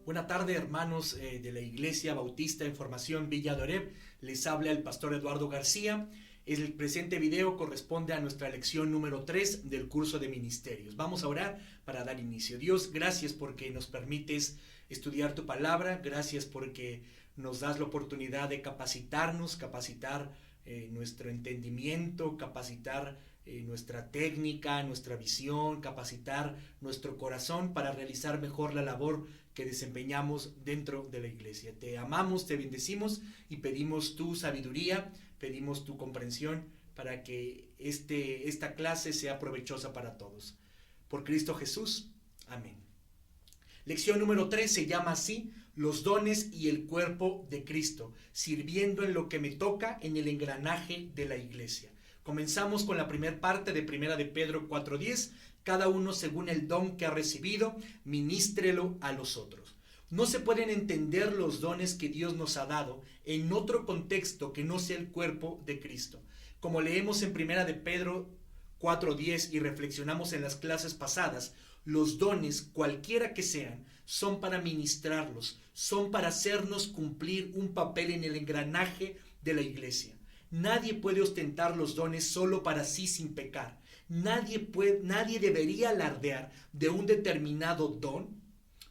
Buena tarde, hermanos de la Iglesia Bautista en Formación Villa de Oreb. Les habla el pastor Eduardo García. El presente video corresponde a nuestra lección número 3 del curso de ministerios. Vamos a orar para dar inicio. Dios, gracias porque nos permites estudiar tu palabra. Gracias porque nos das la oportunidad de capacitar nuestro entendimiento, capacitar nuestra técnica, nuestra visión, capacitar nuestro corazón para realizar mejor la labor que desempeñamos dentro de la iglesia. Te amamos, te bendecimos y pedimos tu sabiduría, pedimos tu comprensión para que esta clase sea provechosa para todos. Por Cristo Jesús. Amén. Lección número 3 se llama así: los dones y el cuerpo de Cristo, sirviendo en lo que me toca en el engranaje de la iglesia. Comenzamos con la primera parte de Primera de Pedro 4:10. Cada uno según el don que ha recibido, ministrelo a los otros. No se pueden entender los dones que Dios nos ha dado en otro contexto que no sea el cuerpo de Cristo. Como leemos en Primera de Pedro 4:10 y reflexionamos en las clases pasadas, los dones, cualquiera que sean, son para ministrarlos, son para hacernos cumplir un papel en el engranaje de la iglesia. Nadie puede ostentar los dones solo para sí sin pecar. Nadie debería alardear de un determinado don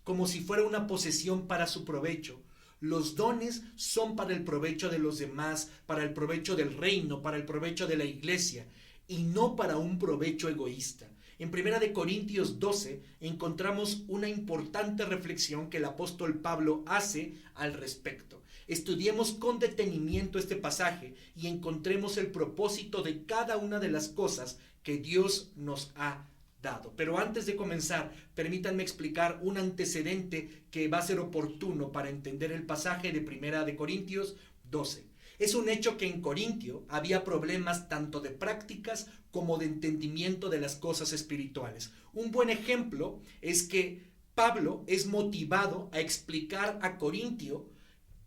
como si fuera una posesión para su provecho. Los dones son para el provecho de los demás, para el provecho del reino, para el provecho de la iglesia y no para un provecho egoísta. En 1 Corintios 12 encontramos una importante reflexión que el apóstol Pablo hace al respecto. Estudiemos con detenimiento este pasaje y encontremos el propósito de cada una de las cosas que Dios nos ha dado. Pero antes de comenzar, permítanme explicar un antecedente que va a ser oportuno para entender el pasaje de 1 Corintios 12. Es un hecho que en Corintio había problemas tanto de prácticas como de entendimiento de las cosas espirituales. Un buen ejemplo es que Pablo es motivado a explicar a Corintio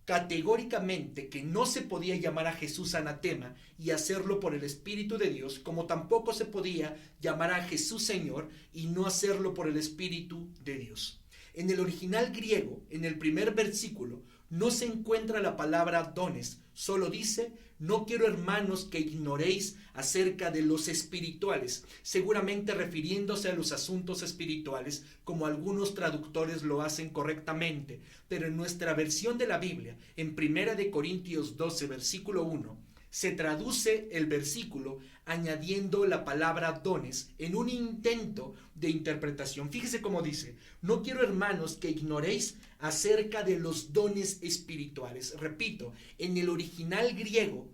categóricamente que no se podía llamar a Jesús anatema y hacerlo por el Espíritu de Dios, como tampoco se podía llamar a Jesús Señor y no hacerlo por el Espíritu de Dios. En el original griego, en el primer versículo, no se encuentra la palabra dones, solo dice: no quiero, hermanos, que ignoréis acerca de los espirituales, seguramente refiriéndose a los asuntos espirituales, como algunos traductores lo hacen correctamente, pero en nuestra versión de la Biblia, en 1 Corintios 12, versículo 1, se traduce el versículo añadiendo la palabra dones en un intento de interpretación. Fíjese cómo dice: no quiero, hermanos, que ignoréis acerca de los dones espirituales. Repito, en el original griego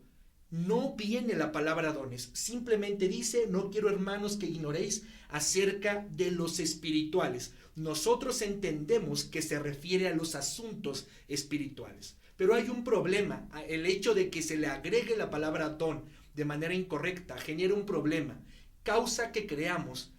no viene la palabra dones, simplemente dice: no quiero, hermanos, que ignoréis acerca de los espirituales. Nosotros entendemos que se refiere a los asuntos espirituales. Pero hay un problema. El hecho de que se le agregue la palabra don de manera incorrecta genera un problema. Causa que creamos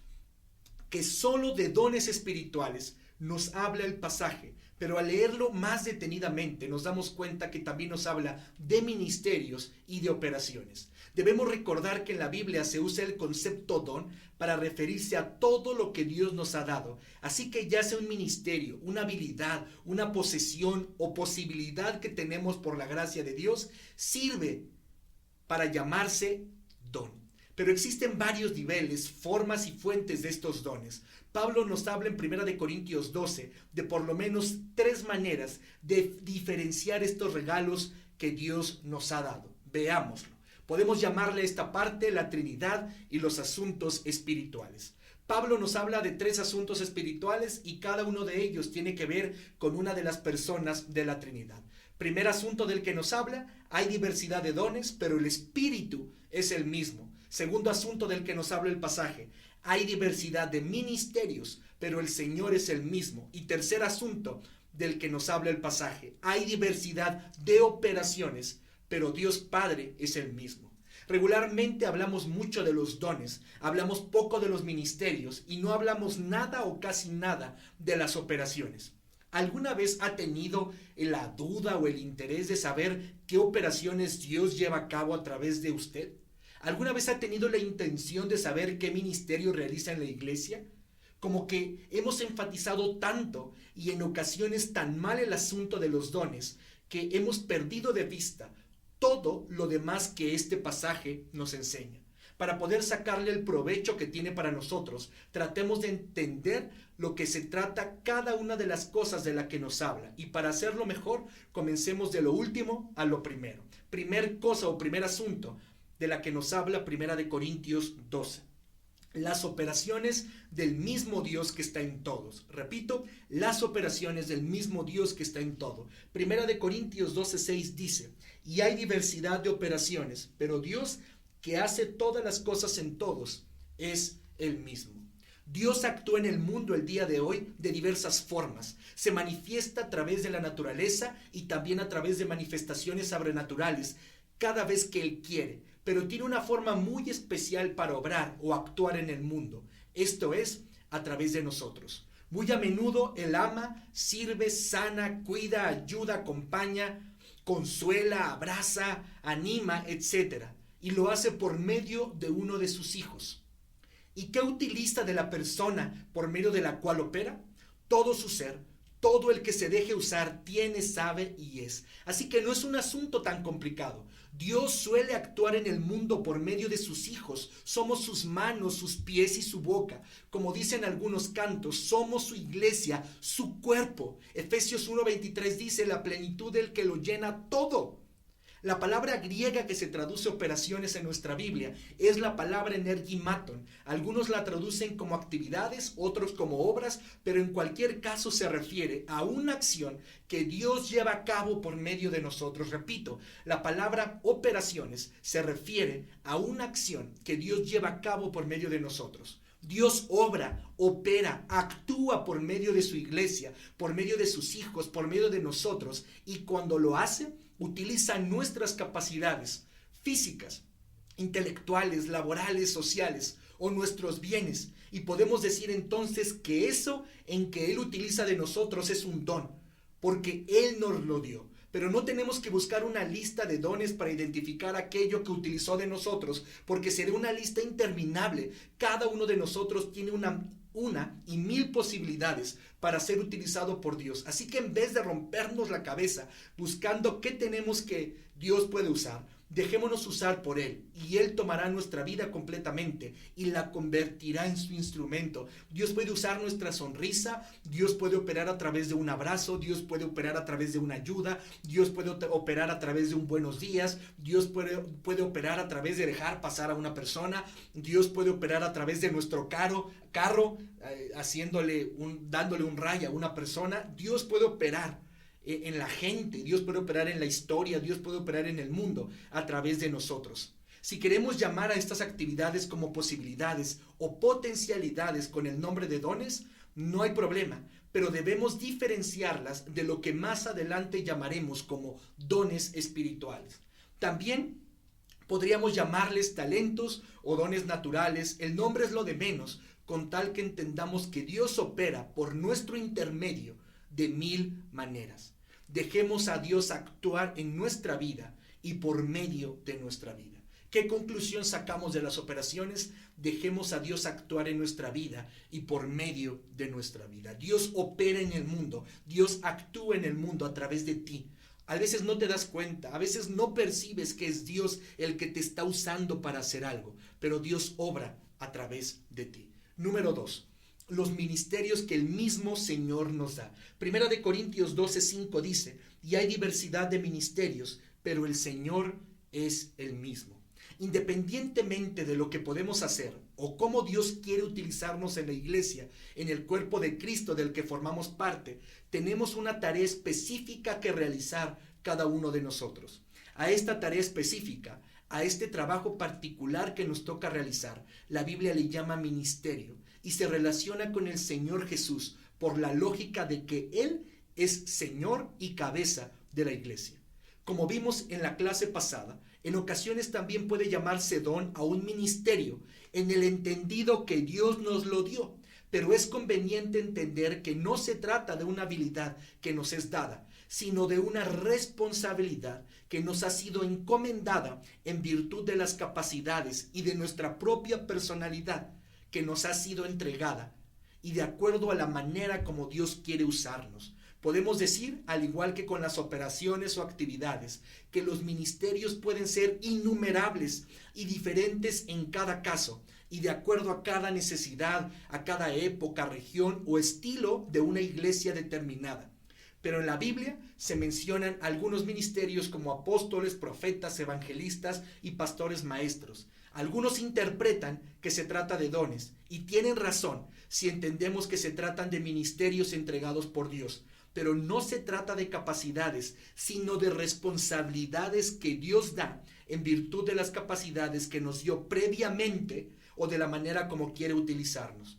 que solo de dones espirituales nos habla el pasaje, pero al leerlo más detenidamente nos damos cuenta que también nos habla de ministerios y de operaciones. Debemos recordar que en la Biblia se usa el concepto don para referirse a todo lo que Dios nos ha dado. Así que ya sea un ministerio, una habilidad, una posesión o posibilidad que tenemos por la gracia de Dios, sirve para llamarse don. Pero existen varios niveles, formas y fuentes de estos dones. Pablo nos habla en 1 Corintios 12 de por lo menos 3 maneras de diferenciar estos regalos que Dios nos ha dado. Veámoslo. Podemos llamarle a esta parte la Trinidad y los asuntos espirituales. Pablo nos habla de 3 asuntos espirituales y cada uno de ellos tiene que ver con una de las personas de la Trinidad. Primer asunto del que nos habla: hay diversidad de dones, pero el Espíritu es el mismo. Segundo asunto del que nos habla el pasaje: hay diversidad de ministerios, pero el Señor es el mismo. Y tercer asunto del que nos habla el pasaje: hay diversidad de operaciones, pero Dios Padre es el mismo. Regularmente hablamos mucho de los dones, hablamos poco de los ministerios y no hablamos nada o casi nada de las operaciones. ¿Alguna vez ha tenido la duda o el interés de saber qué operaciones Dios lleva a cabo a través de usted? ¿Alguna vez ha tenido la intención de saber qué ministerio realiza en la iglesia? Como que hemos enfatizado tanto y en ocasiones tan mal el asunto de los dones que hemos perdido de vista todo lo demás que este pasaje nos enseña. Para poder sacarle el provecho que tiene para nosotros, tratemos de entender lo que se trata cada una de las cosas de la que nos habla. Y para hacerlo mejor, comencemos de lo último a lo primero. Primer cosa o primer asunto de la que nos habla 1 Corintios 12. Las operaciones del mismo Dios que está en todos. Repito, las operaciones del mismo Dios que está en todo. 1 Corintios 12:6 dice, y hay diversidad de operaciones, pero Dios que hace todas las cosas en todos es el mismo. Dios actúa en el mundo el día de hoy de diversas formas. Se manifiesta a través de la naturaleza y también a través de manifestaciones sobrenaturales cada vez que Él quiere, pero tiene una forma muy especial para obrar o actuar en el mundo. Esto es, a través de nosotros. Muy a menudo Él ama, sirve, sana, cuida, ayuda, acompaña, consuela, abraza, anima, etc. Y lo hace por medio de uno de sus hijos. ¿Y qué utiliza de la persona por medio de la cual opera? Todo su ser, todo el que se deje usar tiene, sabe y es. Así que no es un asunto tan complicado. Dios suele actuar en el mundo por medio de sus hijos. Somos sus manos, sus pies y su boca. Como dicen algunos cantos, somos su iglesia, su cuerpo. Efesios 1:23 dice, la plenitud del que lo llena todo. La palabra griega que se traduce operaciones en nuestra Biblia es la palabra energimaton. Algunos la traducen como actividades, otros como obras, pero en cualquier caso se refiere a una acción que Dios lleva a cabo por medio de nosotros. Repito, la palabra operaciones se refiere a una acción que Dios lleva a cabo por medio de nosotros. Dios obra, opera, actúa por medio de su iglesia, por medio de sus hijos, por medio de nosotros, y cuando lo hace, utiliza nuestras capacidades físicas, intelectuales, laborales, sociales o nuestros bienes. Y podemos decir entonces que eso en que Él utiliza de nosotros es un don, porque Él nos lo dio. Pero no tenemos que buscar una lista de dones para identificar aquello que utilizó de nosotros, porque sería una lista interminable. Cada uno de nosotros tiene una y mil posibilidades para ser utilizado por Dios. Así que en vez de rompernos la cabeza buscando qué tenemos que Dios puede usar, dejémonos usar por Él y Él tomará nuestra vida completamente y la convertirá en su instrumento. Dios puede usar nuestra sonrisa, Dios puede operar a través de un abrazo, Dios puede operar a través de una ayuda, Dios puede operar a través de un buenos días, Dios puede operar a través de dejar pasar a una persona, Dios puede operar a través de nuestro carro, dándole un rayo a una persona. Dios puede operar en la gente, Dios puede operar en la historia, Dios puede operar en el mundo a través de nosotros. Si queremos llamar a estas actividades como posibilidades o potencialidades con el nombre de dones, no hay problema, pero debemos diferenciarlas de lo que más adelante llamaremos como dones espirituales. También podríamos llamarles talentos o dones naturales, el nombre es lo de menos, con tal que entendamos que Dios opera por nuestro intermedio de 1000 maneras. Dejemos a Dios actuar en nuestra vida y por medio de nuestra vida. ¿Qué conclusión sacamos de las operaciones? Dejemos a Dios actuar en nuestra vida y por medio de nuestra vida. Dios opera en el mundo, Dios actúa en el mundo a través de ti. A veces no te das cuenta, a veces no percibes que es Dios el que te está usando para hacer algo, pero Dios obra a través de ti. Número 2. Los ministerios que el mismo Señor nos da. 1 Corintios 12:5 dice, y hay diversidad de ministerios, pero el Señor es el mismo. Independientemente de lo que podemos hacer o cómo Dios quiere utilizarnos en la iglesia, en el cuerpo de Cristo del que formamos parte, tenemos una tarea específica que realizar cada uno de nosotros. A esta tarea específica, a este trabajo particular que nos toca realizar, la Biblia le llama ministerio y se relaciona con el Señor Jesús por la lógica de que Él es Señor y cabeza de la iglesia. Como vimos en la clase pasada, en ocasiones también puede llamarse don a un ministerio, en el entendido que Dios nos lo dio, pero es conveniente entender que no se trata de una habilidad que nos es dada, sino de una responsabilidad que nos ha sido encomendada en virtud de las capacidades y de nuestra propia personalidad que nos ha sido entregada y de acuerdo a la manera como Dios quiere usarnos. Podemos decir, al igual que con las operaciones o actividades, que los ministerios pueden ser innumerables y diferentes en cada caso, y de acuerdo a cada necesidad, a cada época, región o estilo de una iglesia determinada. Pero en la Biblia se mencionan algunos ministerios como apóstoles, profetas, evangelistas y pastores maestros. Algunos interpretan que se trata de dones, y tienen razón si entendemos que se tratan de ministerios entregados por Dios. Pero no se trata de capacidades, sino de responsabilidades que Dios da en virtud de las capacidades que nos dio previamente o de la manera como quiere utilizarnos.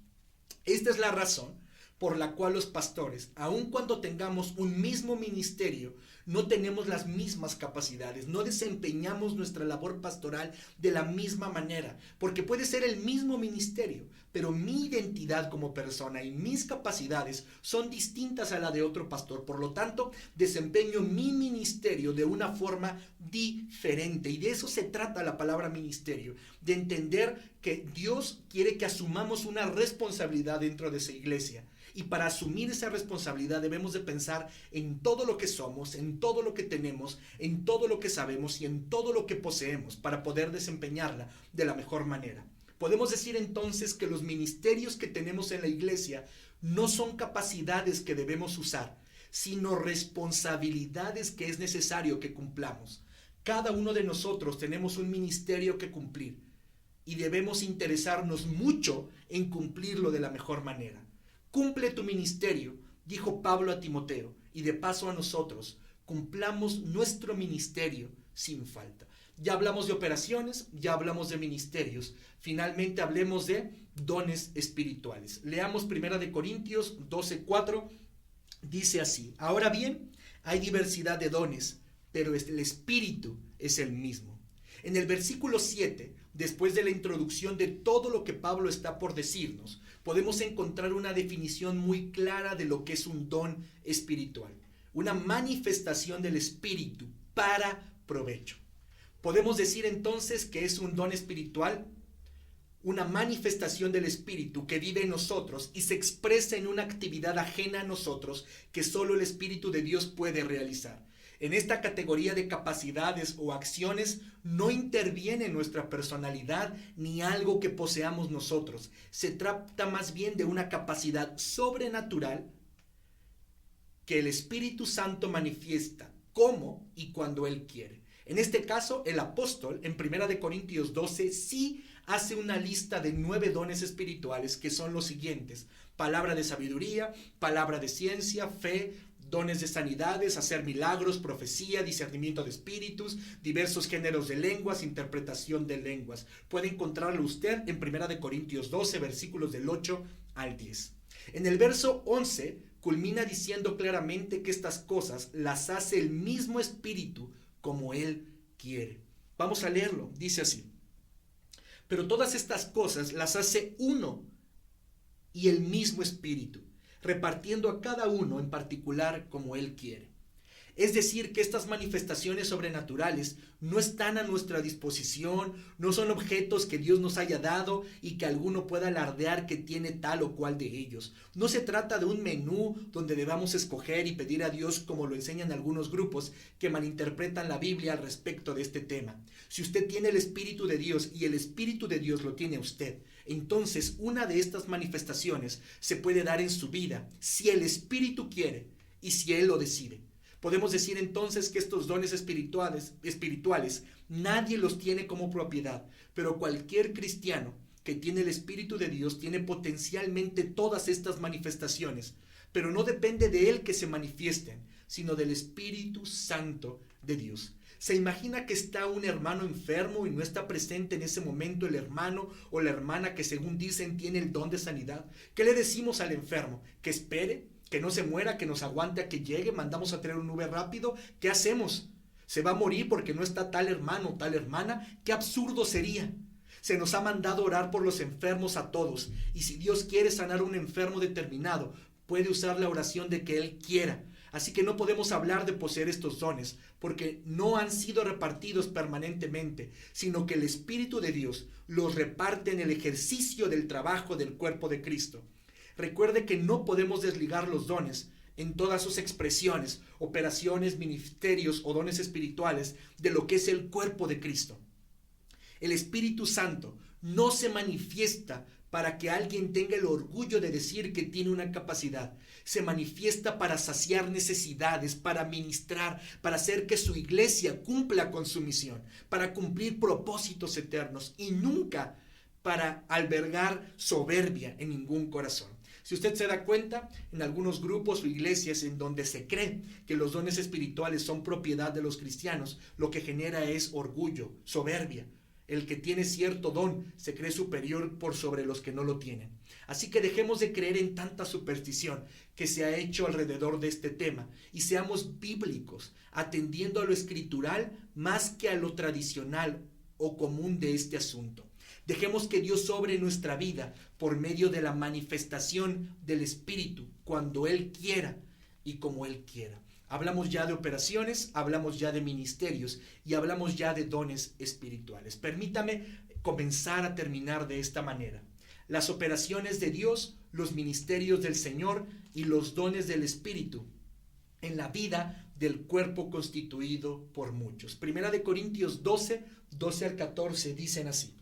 Esta es la razón por la cual los pastores, aun cuando tengamos un mismo ministerio, no tenemos las mismas capacidades, no desempeñamos nuestra labor pastoral de la misma manera, porque puede ser el mismo ministerio, pero mi identidad como persona y mis capacidades son distintas a la de otro pastor. Por lo tanto, desempeño mi ministerio de una forma diferente, y de eso se trata la palabra ministerio, de entender que Dios quiere que asumamos una responsabilidad dentro de esa iglesia. Y para asumir esa responsabilidad debemos de pensar en todo lo que somos, en todo lo que tenemos, en todo lo que sabemos y en todo lo que poseemos para poder desempeñarla de la mejor manera. Podemos decir entonces que los ministerios que tenemos en la iglesia no son capacidades que debemos usar, sino responsabilidades que es necesario que cumplamos. Cada uno de nosotros tenemos un ministerio que cumplir y debemos interesarnos mucho en cumplirlo de la mejor manera. Cumple tu ministerio, dijo Pablo a Timoteo, y de paso a nosotros, cumplamos nuestro ministerio sin falta. Ya hablamos de operaciones, ya hablamos de ministerios. Finalmente hablemos de dones espirituales. Leamos 1 Corintios 12:4, dice así: ahora bien, hay diversidad de dones, pero el Espíritu es el mismo. En el versículo 7, después de la introducción de todo lo que Pablo está por decirnos, podemos encontrar una definición muy clara de lo que es un don espiritual, una manifestación del Espíritu para provecho. Podemos decir entonces que es un don espiritual, una manifestación del Espíritu que vive en nosotros y se expresa en una actividad ajena a nosotros que solo el Espíritu de Dios puede realizar. En esta categoría de capacidades o acciones no interviene nuestra personalidad ni algo que poseamos nosotros. Se trata más bien de una capacidad sobrenatural que el Espíritu Santo manifiesta cómo y cuando Él quiere. En este caso, el apóstol en 1 Corintios 12 sí hace una lista de 9 dones espirituales que son los siguientes: palabra de sabiduría, palabra de ciencia, fe, dones de sanidades, hacer milagros, profecía, discernimiento de espíritus, diversos géneros de lenguas, interpretación de lenguas. Puede encontrarlo usted en 1 Corintios 12, versículos del 8 al 10. En el verso 11 culmina diciendo claramente que estas cosas las hace el mismo Espíritu como Él quiere. Vamos a leerlo, dice así: pero todas estas cosas las hace uno y el mismo Espíritu, repartiendo a cada uno en particular como Él quiere. Es decir, que estas manifestaciones sobrenaturales no están a nuestra disposición, no son objetos que Dios nos haya dado y que alguno pueda alardear que tiene tal o cual de ellos. No se trata de un menú donde debamos escoger y pedir a Dios, como lo enseñan algunos grupos que malinterpretan la Biblia al respecto de este tema. Si usted tiene el Espíritu de Dios y el Espíritu de Dios lo tiene usted, entonces una de estas manifestaciones se puede dar en su vida si el Espíritu quiere y si Él lo decide. Podemos decir entonces que estos dones espirituales nadie los tiene como propiedad, pero cualquier cristiano que tiene el Espíritu de Dios tiene potencialmente todas estas manifestaciones, pero no depende de él que se manifiesten, sino del Espíritu Santo de Dios. ¿Se imagina que está un hermano enfermo y no está presente en ese momento el hermano o la hermana que según dicen tiene el don de sanidad? ¿Qué le decimos al enfermo? ¿Que espere? ¿Que no se muera? ¿Que nos aguante a que llegue? ¿Mandamos a traer un Uber rápido? ¿Qué hacemos? ¿Se va a morir porque no está tal hermano o tal hermana? ¡Qué absurdo sería! Se nos ha mandado orar por los enfermos a todos, y si Dios quiere sanar a un enfermo determinado, puede usar la oración de que Él quiera. Así que no podemos hablar de poseer estos dones, porque no han sido repartidos permanentemente, sino que el Espíritu de Dios los reparte en el ejercicio del trabajo del cuerpo de Cristo. Recuerde que no podemos desligar los dones en todas sus expresiones, operaciones, ministerios o dones espirituales de lo que es el cuerpo de Cristo. El Espíritu Santo no se manifiesta para que alguien tenga el orgullo de decir que tiene una capacidad. Se manifiesta para saciar necesidades, para ministrar, para hacer que su iglesia cumpla con su misión, para cumplir propósitos eternos y nunca para albergar soberbia en ningún corazón. Si usted se da cuenta, en algunos grupos o iglesias en donde se cree que los dones espirituales son propiedad de los cristianos, lo que genera es orgullo, soberbia. El que tiene cierto don se cree superior por sobre los que no lo tienen. Así que dejemos de creer en tanta superstición que se ha hecho alrededor de este tema y seamos bíblicos, atendiendo a lo escritural más que a lo tradicional o común de este asunto. Dejemos que Dios obre en nuestra vida por medio de la manifestación del Espíritu, cuando Él quiera y como Él quiera. Hablamos ya de operaciones, hablamos ya de ministerios y hablamos ya de dones espirituales. Permítame comenzar a terminar de esta manera. Las operaciones de Dios, los ministerios del Señor y los dones del Espíritu en la vida del cuerpo constituido por muchos. Primera de Corintios 12 al 14 dicen así: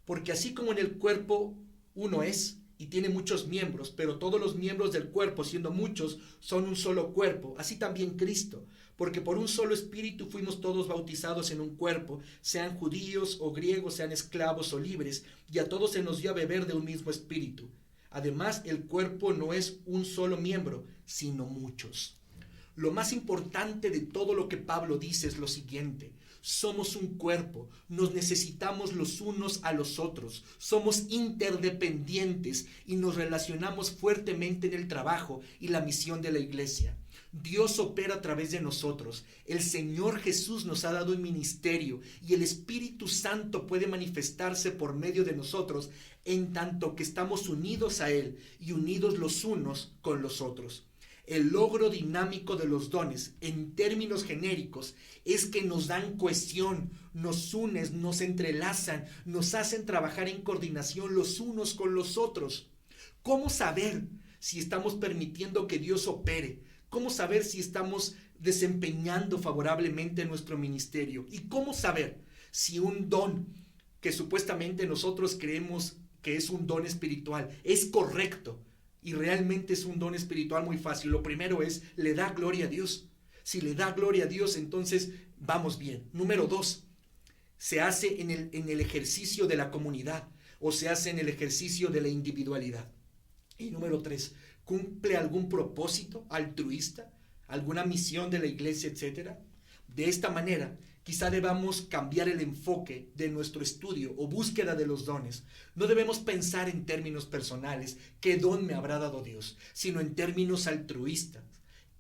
porque así como en el cuerpo uno es y tiene muchos miembros, pero todos los miembros del cuerpo, siendo muchos, son un solo cuerpo, así también Cristo, porque por un solo espíritu fuimos todos bautizados en un cuerpo, sean judíos o griegos, sean esclavos o libres, y a todos se nos dio a beber de un mismo espíritu. Además, el cuerpo no es un solo miembro, sino muchos. Lo más importante de todo lo que Pablo dice es lo siguiente: somos un cuerpo, nos necesitamos los unos a los otros, somos interdependientes y nos relacionamos fuertemente en el trabajo y la misión de la iglesia. Dios opera a través de nosotros, el Señor Jesús nos ha dado un ministerio y el Espíritu Santo puede manifestarse por medio de nosotros en tanto que estamos unidos a Él y unidos los unos con los otros. El logro dinámico de los dones, en términos genéricos, es que nos dan cohesión, nos unen, nos entrelazan, nos hacen trabajar en coordinación los unos con los otros. ¿Cómo saber si estamos permitiendo que Dios opere? ¿Cómo saber si estamos desempeñando favorablemente nuestro ministerio? ¿Y cómo saber si un don que supuestamente nosotros creemos que es un don espiritual es correcto? Y realmente es un don espiritual muy fácil. Lo primero es, le da gloria a Dios. Si le da gloria a Dios, entonces vamos bien. Número 2, se hace en el ejercicio de la comunidad o se hace en el ejercicio de la individualidad. Y número 3, ¿cumple algún propósito altruista, alguna misión de la iglesia, etcétera? De esta manera, quizá debamos cambiar el enfoque de nuestro estudio o búsqueda de los dones. No debemos pensar en términos personales, ¿qué don me habrá dado Dios?, sino en términos altruistas.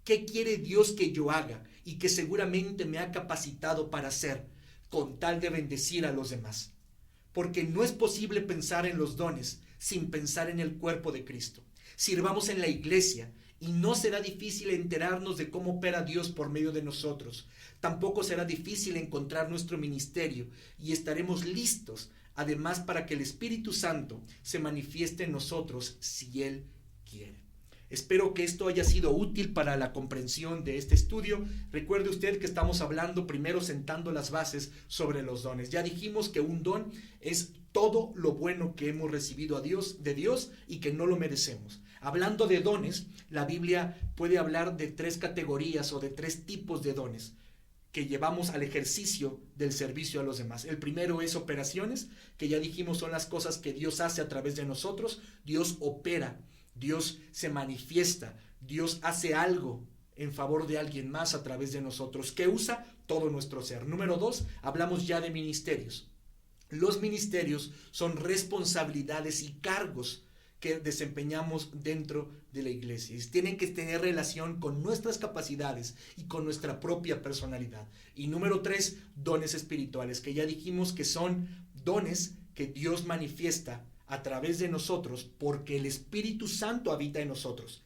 ¿Qué quiere Dios que yo haga y que seguramente me ha capacitado para hacer con tal de bendecir a los demás? Porque no es posible pensar en los dones sin pensar en el cuerpo de Cristo. Sirvamos en la iglesia y no será difícil enterarnos de cómo opera Dios por medio de nosotros. Tampoco será difícil encontrar nuestro ministerio y estaremos listos, además, para que el Espíritu Santo se manifieste en nosotros si Él quiere. Espero que esto haya sido útil para la comprensión de este estudio. Recuerde usted que estamos hablando primero sentando las bases sobre los dones. Ya dijimos que un don es todo lo bueno que hemos recibido de Dios y que no lo merecemos. Hablando de dones, la Biblia puede hablar de 3 categorías o de 3 tipos de dones que llevamos al ejercicio del servicio a los demás. El primero es operaciones, que ya dijimos son las cosas que Dios hace a través de nosotros. Dios opera, Dios se manifiesta, Dios hace algo en favor de alguien más a través de nosotros, que usa todo nuestro ser. Número 2, hablamos ya de ministerios. Los ministerios son responsabilidades y cargos que desempeñamos dentro de la iglesia. Tienen que tener relación con nuestras capacidades y con nuestra propia personalidad. Y número 3, dones espirituales, que ya dijimos que son dones que Dios manifiesta a través de nosotros porque el Espíritu Santo habita en nosotros.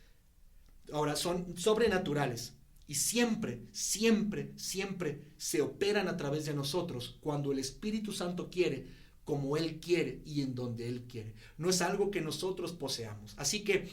Ahora, son sobrenaturales y siempre se operan a través de nosotros cuando el Espíritu Santo quiere como Él quiere y en donde Él quiere. No es algo que nosotros poseamos. Así que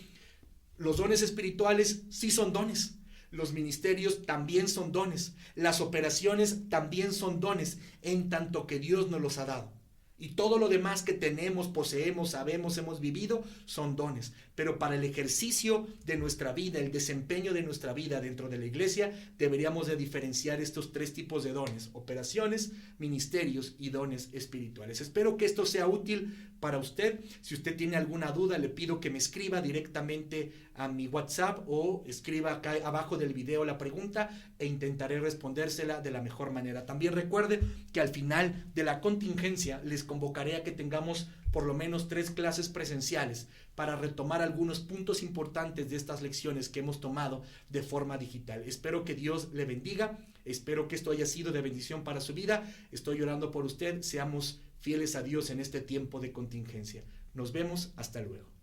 los dones espirituales sí son dones. Los ministerios también son dones. Las operaciones también son dones, en tanto que Dios nos los ha dado. Y todo lo demás que tenemos, poseemos, sabemos, hemos vivido, son dones. Pero para el ejercicio de nuestra vida, el desempeño de nuestra vida dentro de la iglesia, deberíamos de diferenciar estos tres tipos de dones: operaciones, ministerios y dones espirituales. Espero que esto sea útil para usted. Si usted tiene alguna duda, le pido que me escriba directamente a mi WhatsApp o escriba acá abajo del video la pregunta e intentaré respondérsela de la mejor manera. También recuerde que al final de la contingencia les convocaré a que tengamos por lo menos 3 clases presenciales para retomar algunos puntos importantes de estas lecciones que hemos tomado de forma digital. Espero que Dios le bendiga, espero que esto haya sido de bendición para su vida. Estoy orando por usted, seamos fieles a Dios en este tiempo de contingencia. Nos vemos, hasta luego.